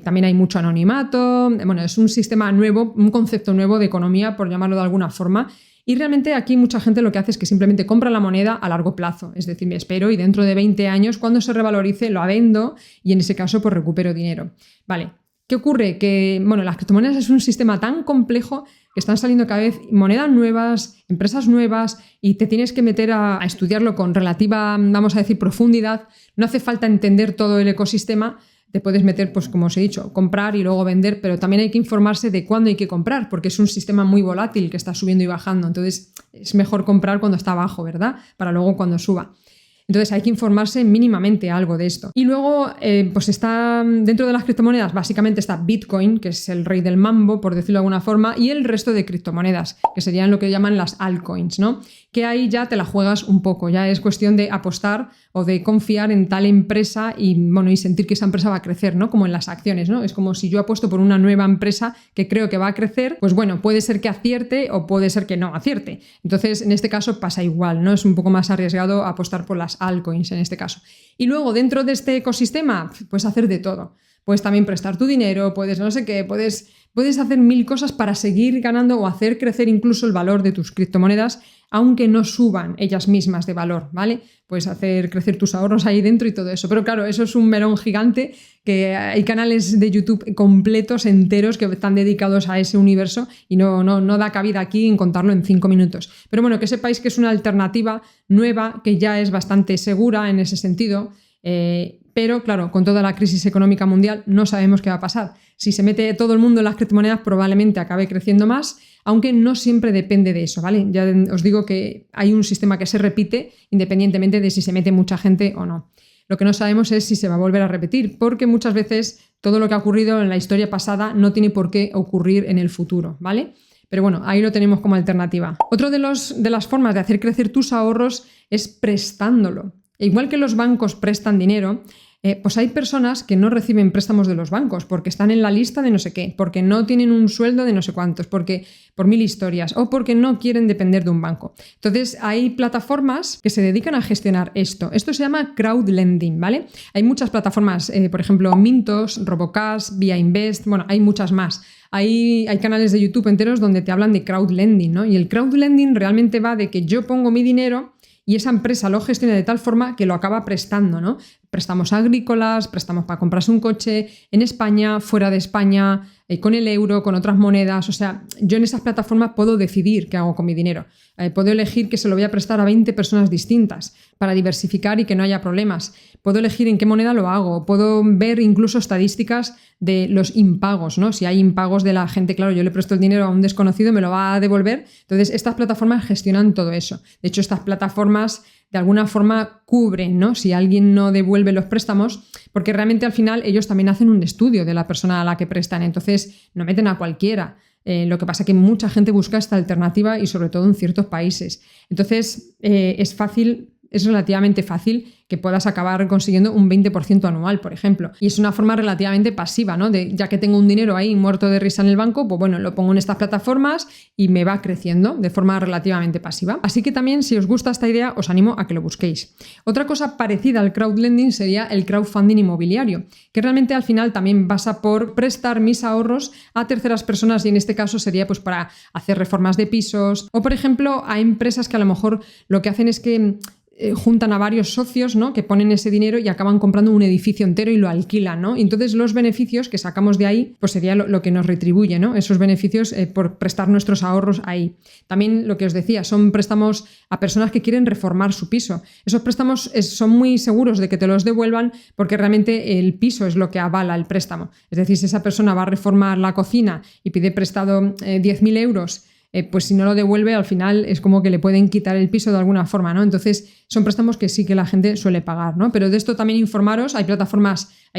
También hay mucho anonimato. Bueno, es un sistema nuevo, un concepto nuevo de economía, por llamarlo de alguna forma. Y realmente aquí mucha gente lo que hace es que simplemente compra la moneda a largo plazo. Es decir, me espero y dentro de 20 años, cuando se revalorice, lo vendo y en ese caso pues recupero dinero. Vale, ¿Qué ocurre? Que las criptomonedas es un sistema tan complejo que están saliendo cada vez monedas nuevas, empresas nuevas, y te tienes que meter a estudiarlo con relativa, vamos a decir, profundidad. No hace falta entender todo el ecosistema. Te puedes meter, pues como os he dicho, comprar y luego vender, pero también hay que informarse de cuándo hay que comprar, porque es un sistema muy volátil que está subiendo y bajando. Entonces es mejor comprar cuando está abajo, ¿verdad? Para luego cuando suba. Entonces hay que informarse mínimamente algo de esto. Y luego, pues está dentro de las criptomonedas, básicamente está Bitcoin, que es el rey del mambo, por decirlo de alguna forma, y el resto de criptomonedas, que serían lo que llaman las altcoins, ¿no? Que ahí ya te la juegas un poco, ya es cuestión de apostar o de confiar en tal empresa y sentir que esa empresa va a crecer, ¿no? Como en las acciones, ¿no? Es como si yo apuesto por una nueva empresa que creo que va a crecer, pues puede ser que acierte o puede ser que no acierte. Entonces, en este caso pasa igual, ¿no? Es un poco más arriesgado apostar por las altcoins en este caso. Y luego, dentro de este ecosistema, puedes hacer de todo. Puedes también prestar tu dinero, puedes no sé qué, puedes hacer 1000 cosas para seguir ganando o hacer crecer incluso el valor de tus criptomonedas, aunque no suban ellas mismas de valor, ¿vale? Puedes hacer crecer tus ahorros ahí dentro y todo eso. Pero claro, eso es un melón gigante, que hay canales de YouTube completos, enteros, que están dedicados a ese universo y no da cabida aquí en contarlo en 5 minutos. Pero que sepáis que es una alternativa nueva, que ya es bastante segura en ese sentido. Pero claro, con toda la crisis económica mundial no sabemos qué va a pasar. Si se mete todo el mundo en las criptomonedas, probablemente acabe creciendo más, aunque no siempre depende de eso, ¿vale? Ya os digo que hay un sistema que se repite independientemente de si se mete mucha gente o no. Lo que no sabemos es si se va a volver a repetir, porque muchas veces todo lo que ha ocurrido en la historia pasada no tiene por qué ocurrir en el futuro, ¿vale? Pero ahí lo tenemos como alternativa. Otro de las formas de hacer crecer tus ahorros es prestándolo. Igual que los bancos prestan dinero, pues hay personas que no reciben préstamos de los bancos porque están en la lista de no sé qué, porque no tienen un sueldo de no sé cuántos, porque por 1000 historias o porque no quieren depender de un banco. Entonces hay plataformas que se dedican a gestionar esto. Esto se llama crowdlending, ¿vale? Hay muchas plataformas, por ejemplo, Mintos, Robocash, Via Invest, hay muchas más. Hay canales de YouTube enteros donde te hablan de crowdlending, ¿no? Y el crowdlending realmente va de que yo pongo mi dinero y esa empresa lo gestiona de tal forma que lo acaba prestando, ¿no? Préstamos agrícolas, préstamos para comprarse un coche en España, fuera de España, con el euro, con otras monedas. O sea, yo en esas plataformas puedo decidir qué hago con mi dinero. Puedo elegir que se lo voy a prestar a 20 personas distintas para diversificar y que no haya problemas. Puedo elegir en qué moneda lo hago. Puedo ver incluso estadísticas de los impagos, ¿no? Si hay impagos de la gente, claro, yo le presto el dinero a un desconocido, me lo va a devolver. Entonces, estas plataformas gestionan todo eso. De hecho, estas plataformas de alguna forma cubren, ¿no? Si alguien no devuelve los préstamos, porque realmente al final ellos también hacen un estudio de la persona a la que prestan, entonces no meten a cualquiera. Lo que pasa es que mucha gente busca esta alternativa y sobre todo en ciertos países. Entonces es relativamente fácil que puedas acabar consiguiendo un 20% anual, por ejemplo. Y es una forma relativamente pasiva, ¿no? Ya que tengo un dinero ahí muerto de risa en el banco, pues lo pongo en estas plataformas y me va creciendo de forma relativamente pasiva. Así que también, si os gusta esta idea, os animo a que lo busquéis. Otra cosa parecida al crowdlending sería el crowdfunding inmobiliario, que realmente al final también pasa por prestar mis ahorros a terceras personas y en este caso sería pues para hacer reformas de pisos o, por ejemplo, a empresas que a lo mejor lo que hacen es que juntan a varios socios, ¿no? Que ponen ese dinero y acaban comprando un edificio entero y lo alquilan, ¿no? Y entonces los beneficios que sacamos de ahí pues sería lo que nos retribuye, ¿no? Esos beneficios por prestar nuestros ahorros ahí. También lo que os decía, son préstamos a personas que quieren reformar su piso. Esos préstamos son muy seguros de que te los devuelvan porque realmente el piso es lo que avala el préstamo. Es decir, si esa persona va a reformar la cocina y pide prestado 10.000 euros, pues si no lo devuelve, al final es como que le pueden quitar el piso de alguna forma, ¿no? Entonces son préstamos que sí que la gente suele pagar, ¿no? Pero de esto también informaros, hay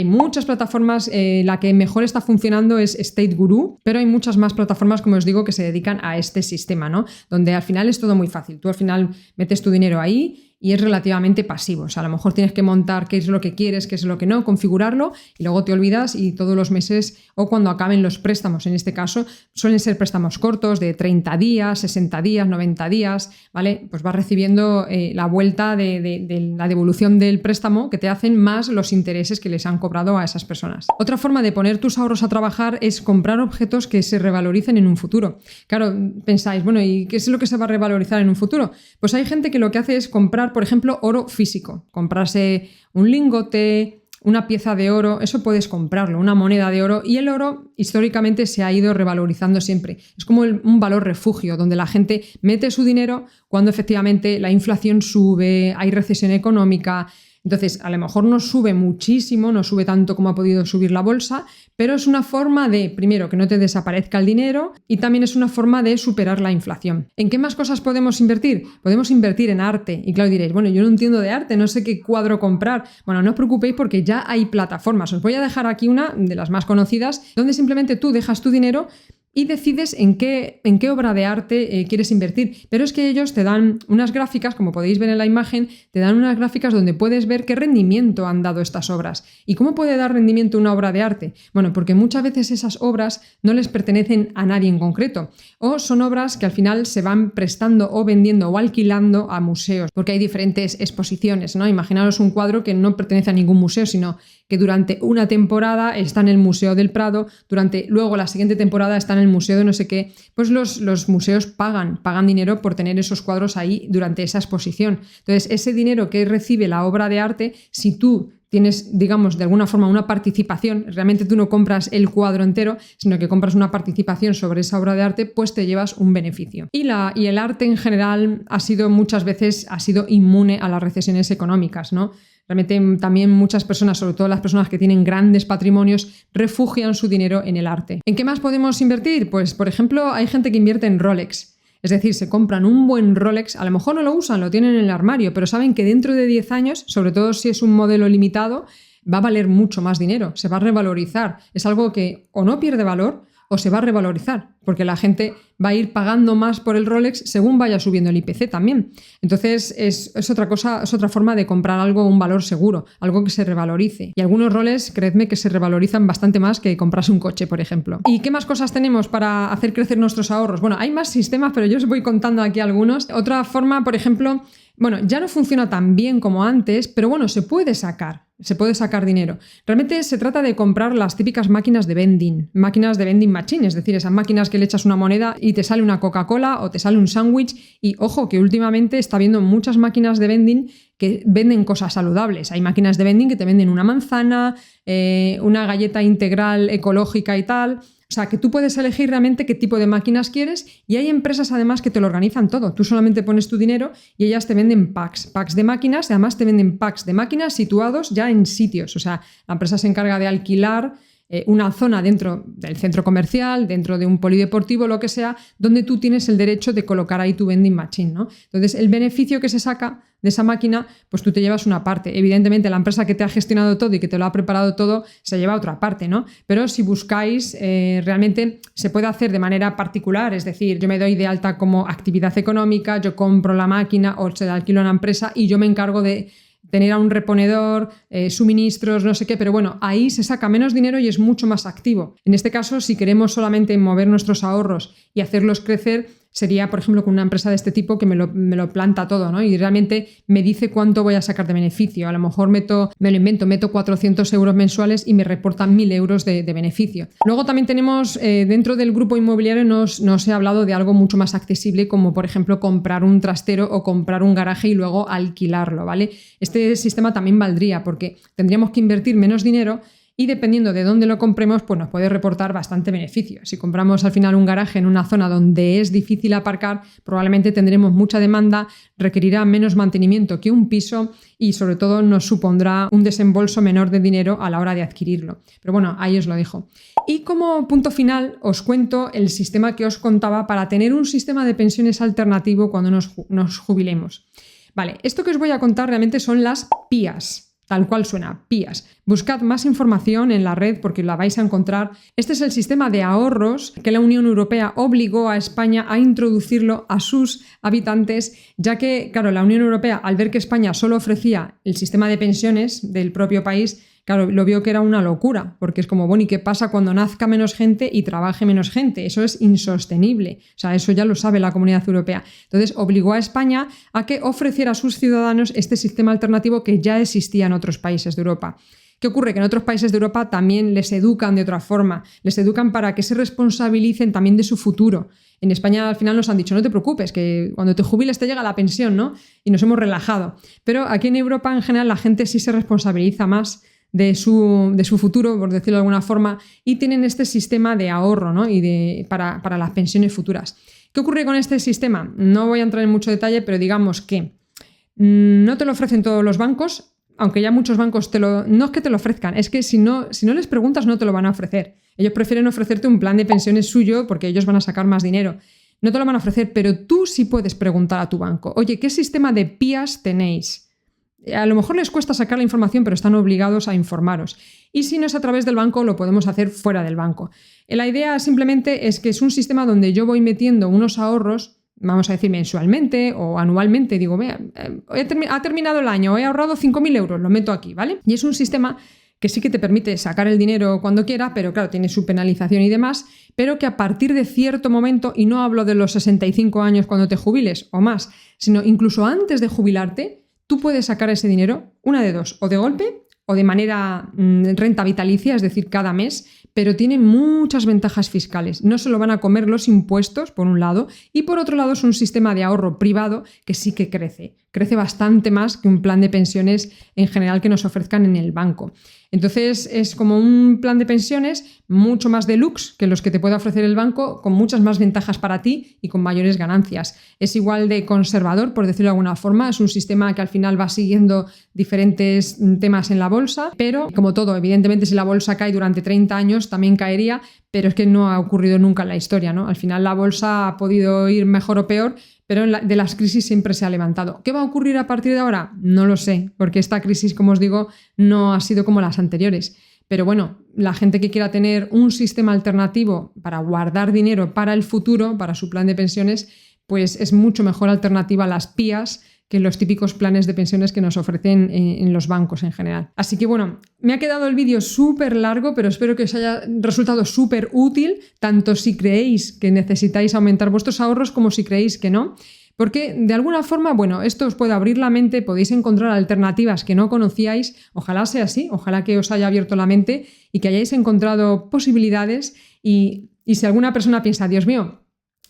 muchas plataformas, la que mejor está funcionando es Estate Guru, pero hay muchas más plataformas, como os digo, que se dedican a este sistema, ¿no? Donde al final es todo muy fácil, tú al final metes tu dinero ahí y es relativamente pasivo. O sea, a lo mejor tienes que montar qué es lo que quieres, qué es lo que no, configurarlo y luego te olvidas y todos los meses o cuando acaben los préstamos, en este caso, suelen ser préstamos cortos de 30 días, 60 días, 90 días, ¿vale? Pues vas recibiendo la vuelta de la devolución del préstamo que te hacen más los intereses que les han cobrado a esas personas. Otra forma de poner tus ahorros a trabajar es comprar objetos que se revaloricen en un futuro. Claro, pensáis, bueno, ¿y qué es lo que se va a revalorizar en un futuro? Pues hay gente que lo que hace es comprar, por ejemplo, oro físico, comprarse un lingote, una pieza de oro, eso puedes comprarlo, una moneda de oro, y el oro históricamente se ha ido revalorizando siempre. Es como un valor refugio, donde la gente mete su dinero cuando efectivamente la inflación sube, hay recesión económica. Entonces, a lo mejor no sube muchísimo, no sube tanto como ha podido subir la bolsa, pero es una forma de, primero, que no te desaparezca el dinero, y también es una forma de superar la inflación. ¿En qué más cosas podemos invertir? Podemos invertir en arte. Y claro, diréis, bueno, yo no entiendo de arte, no sé qué cuadro comprar. Bueno, no os preocupéis porque ya hay plataformas. Os voy a dejar aquí una de las más conocidas, donde simplemente tú dejas tu dinero y decides en qué obra de arte quieres invertir. Pero es que ellos te dan unas gráficas, como podéis ver en la imagen, te dan unas gráficas donde puedes ver qué rendimiento han dado estas obras. ¿Y cómo puede dar rendimiento una obra de arte? Bueno, porque muchas veces esas obras no les pertenecen a nadie en concreto, o son obras que al final se van prestando o vendiendo o alquilando a museos, porque hay diferentes exposiciones, ¿no? Imaginaros un cuadro que no pertenece a ningún museo, sino que durante una temporada está en el Museo del Prado, luego la siguiente temporada está en el museo de no sé qué. Pues los museos pagan dinero por tener esos cuadros ahí durante esa exposición. Entonces, ese dinero que recibe la obra de arte, si tú tienes, digamos, de alguna forma una participación, realmente tú no compras el cuadro entero, sino que compras una participación sobre esa obra de arte, pues te llevas un beneficio. Y el arte en general muchas veces ha sido inmune a las recesiones económicas, ¿no? Realmente también muchas personas, sobre todo las personas que tienen grandes patrimonios, refugian su dinero en el arte. ¿En qué más podemos invertir? Pues, por ejemplo, hay gente que invierte en Rolex. Es decir, se compran un buen Rolex, a lo mejor no lo usan, lo tienen en el armario, pero saben que dentro de 10 años, sobre todo si es un modelo limitado, va a valer mucho más dinero, se va a revalorizar. Es algo que o no pierde valor o se va a revalorizar, porque la gente va a ir pagando más por el Rolex según vaya subiendo el IPC también. Entonces es otra cosa, es otra forma de comprar algo, un valor seguro, algo que se revalorice. Y algunos Rolex, creedme que se revalorizan bastante más que comprarse un coche, por ejemplo. ¿Y qué más cosas tenemos para hacer crecer nuestros ahorros? Bueno, hay más sistemas, pero yo os voy contando aquí algunos. Otra forma, por ejemplo, bueno, ya no funciona tan bien como antes, pero bueno, se puede sacar dinero. Realmente se trata de comprar las típicas máquinas de vending machine, es decir, esas máquinas que le echas una moneda y te sale una Coca-Cola o te sale un sándwich. Y ojo, que últimamente está habiendo muchas máquinas de vending que venden cosas saludables. Hay máquinas de vending que te venden una manzana, una galleta integral ecológica y tal. O sea, que tú puedes elegir realmente qué tipo de máquinas quieres, y hay empresas además que te lo organizan todo. Tú solamente pones tu dinero y ellas te venden packs de máquinas, y además te venden packs de máquinas situados ya en sitios. O sea, la empresa se encarga de alquilar una zona dentro del centro comercial, dentro de un polideportivo, lo que sea, donde tú tienes el derecho de colocar ahí tu vending machine, ¿no? Entonces, el beneficio que se saca de esa máquina, pues tú te llevas una parte. Evidentemente, la empresa que te ha gestionado todo y que te lo ha preparado todo se lleva otra parte, ¿no? Pero si buscáis, realmente se puede hacer de manera particular, es decir, yo me doy de alta como actividad económica, yo compro la máquina o se la alquilo a una empresa y yo me encargo de tener a un reponedor, suministros, no sé qué, pero bueno, ahí se saca menos dinero y es mucho más activo. En este caso, si queremos solamente mover nuestros ahorros y hacerlos crecer, sería, por ejemplo, con una empresa de este tipo que me lo planta todo, ¿no? Y realmente me dice cuánto voy a sacar de beneficio. A lo mejor me lo invento, meto 400 euros mensuales y me reportan 1.000 euros de beneficio. Luego también tenemos, dentro del grupo inmobiliario nos he hablado de algo mucho más accesible, como por ejemplo comprar un trastero o comprar un garaje y luego alquilarlo, ¿vale? Este sistema también valdría porque tendríamos que invertir menos dinero, y dependiendo de dónde lo compremos, pues nos puede reportar bastante beneficio. Si compramos al final un garaje en una zona donde es difícil aparcar, probablemente tendremos mucha demanda, requerirá menos mantenimiento que un piso y sobre todo nos supondrá un desembolso menor de dinero a la hora de adquirirlo. Pero bueno, ahí os lo dejo. Y como punto final os cuento el sistema que os contaba para tener un sistema de pensiones alternativo cuando nos jubilemos. Vale, esto que os voy a contar realmente son las PIAs. Tal cual suena, PIAs. Buscad más información en la red porque la vais a encontrar. Este es el sistema de ahorros que la Unión Europea obligó a España a introducirlo a sus habitantes, ya que, claro, la Unión Europea, al ver que España solo ofrecía el sistema de pensiones del propio país, claro, lo vio que era una locura, porque es como, bueno, ¿y qué pasa cuando nazca menos gente y trabaje menos gente? Eso es insostenible. O sea, eso ya lo sabe la Comunidad Europea. Entonces, obligó a España a que ofreciera a sus ciudadanos este sistema alternativo que ya existía en otros países de Europa. ¿Qué ocurre? Que en otros países de Europa también les educan de otra forma. Les educan para que se responsabilicen también de su futuro. En España al final nos han dicho, no te preocupes, que cuando te jubiles te llega la pensión, ¿no? Y nos hemos relajado. Pero aquí en Europa en general la gente sí se responsabiliza más de su futuro, por decirlo de alguna forma, y tienen este sistema de ahorro, ¿no? Para las pensiones futuras. ¿Qué ocurre con este sistema? No voy a entrar en mucho detalle, pero digamos que no te lo ofrecen todos los bancos, aunque ya muchos bancos no es que te lo ofrezcan, es que si no les preguntas no te lo van a ofrecer. Ellos prefieren ofrecerte un plan de pensiones suyo porque ellos van a sacar más dinero. No te lo van a ofrecer, pero tú sí puedes preguntar a tu banco. Oye, ¿qué sistema de PIAs tenéis? A lo mejor les cuesta sacar la información, pero están obligados a informaros. Y si no es a través del banco, lo podemos hacer fuera del banco. La idea simplemente es que es un sistema donde yo voy metiendo unos ahorros, vamos a decir mensualmente o anualmente. Digo, vea, ha terminado el año, he ahorrado 5.000 euros, lo meto aquí, ¿vale? Y es un sistema que sí que te permite sacar el dinero cuando quiera, pero claro, tiene su penalización y demás, pero que a partir de cierto momento, y no hablo de los 65 años cuando te jubiles o más, sino incluso antes de jubilarte, tú puedes sacar ese dinero, una de dos, o de golpe o de manera renta vitalicia, es decir, cada mes, pero tiene muchas ventajas fiscales. No se lo van a comer los impuestos, por un lado, y por otro lado es un sistema de ahorro privado que sí que crece. Crece bastante más que un plan de pensiones en general que nos ofrezcan en el banco. Entonces es como un plan de pensiones mucho más deluxe que los que te puede ofrecer el banco, con muchas más ventajas para ti y con mayores ganancias. Es igual de conservador, por decirlo de alguna forma. Es un sistema que al final va siguiendo diferentes temas en la bolsa, pero como todo, evidentemente si la bolsa cae durante 30 años también caería, pero es que no ha ocurrido nunca en la historia, ¿no? Al final la bolsa ha podido ir mejor o peor, pero de las crisis siempre se ha levantado. ¿Qué va a ocurrir a partir de ahora? No lo sé, porque esta crisis, como os digo, no ha sido como las anteriores. Pero bueno, la gente que quiera tener un sistema alternativo para guardar dinero para el futuro, para su plan de pensiones, pues es mucho mejor alternativa a las PIAs que los típicos planes de pensiones que nos ofrecen en los bancos en general. Así que bueno, me ha quedado el vídeo súper largo, pero espero que os haya resultado súper útil, tanto si creéis que necesitáis aumentar vuestros ahorros como si creéis que no. Porque de alguna forma, bueno, esto os puede abrir la mente, podéis encontrar alternativas que no conocíais, ojalá sea así, ojalá que os haya abierto la mente y que hayáis encontrado posibilidades y si alguna persona piensa, Dios mío,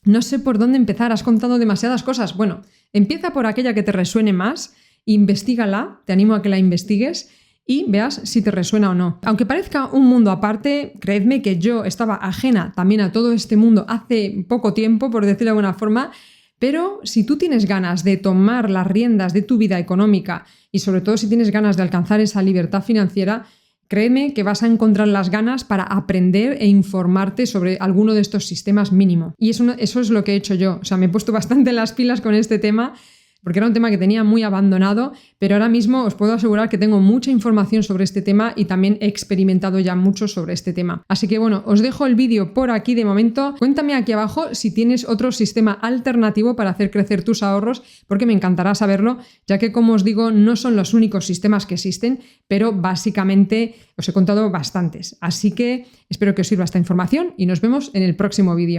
no sé por dónde empezar, has contado demasiadas cosas. Bueno, empieza por aquella que te resuene más, investígala, te animo a que la investigues y veas si te resuena o no. Aunque parezca un mundo aparte, creedme que yo estaba ajena también a todo este mundo hace poco tiempo, por decirlo de alguna forma, pero si tú tienes ganas de tomar las riendas de tu vida económica y sobre todo si tienes ganas de alcanzar esa libertad financiera, créeme que vas a encontrar las ganas para aprender e informarte sobre alguno de estos sistemas mínimo. Y eso es lo que he hecho yo. O sea, me he puesto bastante las pilas con este tema porque era un tema que tenía muy abandonado, pero ahora mismo os puedo asegurar que tengo mucha información sobre este tema y también he experimentado ya mucho sobre este tema. Así que bueno, os dejo el vídeo por aquí de momento. Cuéntame aquí abajo si tienes otro sistema alternativo para hacer crecer tus ahorros, porque me encantará saberlo, ya que como os digo, no son los únicos sistemas que existen, pero básicamente os he contado bastantes. Así que espero que os sirva esta información y nos vemos en el próximo vídeo.